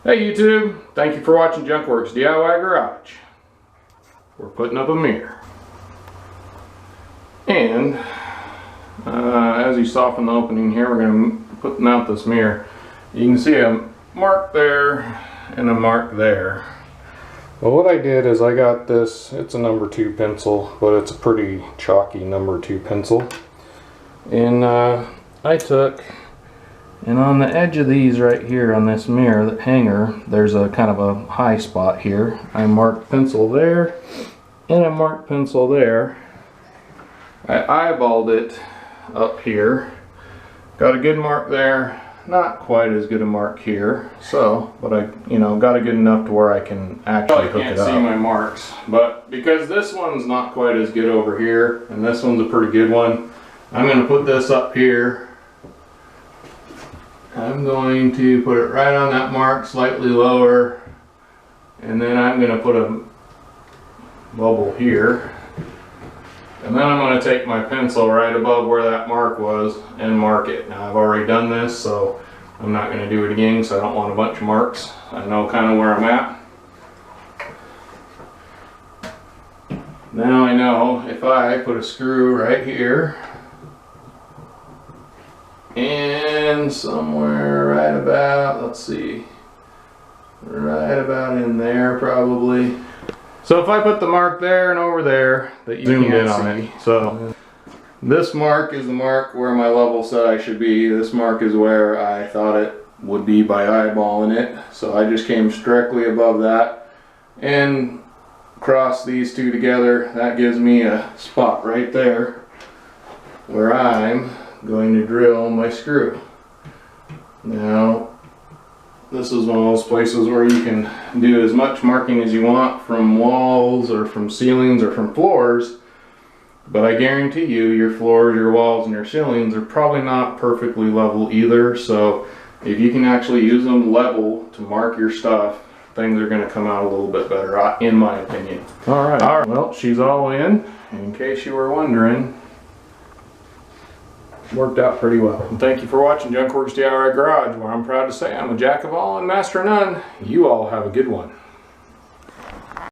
Hey YouTube, thank you for watching Junkworks DIY Garage. We're putting up a mirror. And as you saw from the opening here, we're going to mount this mirror. You can see a mark there and a mark there. Well, what I did is I got this, it's a number 2 pencil, but it's a pretty chalky number 2 pencil. And I took, and on the edge of these right here on this mirror, that hanger, there's a kind of a high spot here. I marked pencil there, and I marked pencil there. I eyeballed it up here. Got a good mark there, not quite as good a mark here. So, but I, got it good enough to where I can actually hook it up. You can't see my marks, but because this one's not quite as good over here, and this one's a pretty good one, I'm going to put this up here. I'm going to put it right on that mark, slightly lower, and then I'm going to put a bubble here, and then I'm going to take my pencil right above where that mark was and mark it. Now I've already done this, so I'm not going to do it again because I don't want a bunch of marks. I know kind of where I'm at. Now I know if I put a screw right here and somewhere right about, let's see, right about in there probably. So if I put the mark there and over there, that you zoomed in on it. So this mark is the mark where my level said I should be. This mark is where I thought it would be by eyeballing it. So I just came directly above that and crossed these two together. That gives me a spot right there where I'm going to drill my screw. Now this is one of those places where you can do as much marking as you want from walls or from ceilings or from floors, but I guarantee you your floors, your walls, and your ceilings are probably not perfectly level either. So if you can actually use them level to mark your stuff, things are going to come out a little bit better, in my opinion. Alright, well, she's all in case you were wondering. Worked out pretty well. And thank you for watching Junkworks DIY Garage, where I'm proud to say I'm a jack of all and master of none. You all have a good one.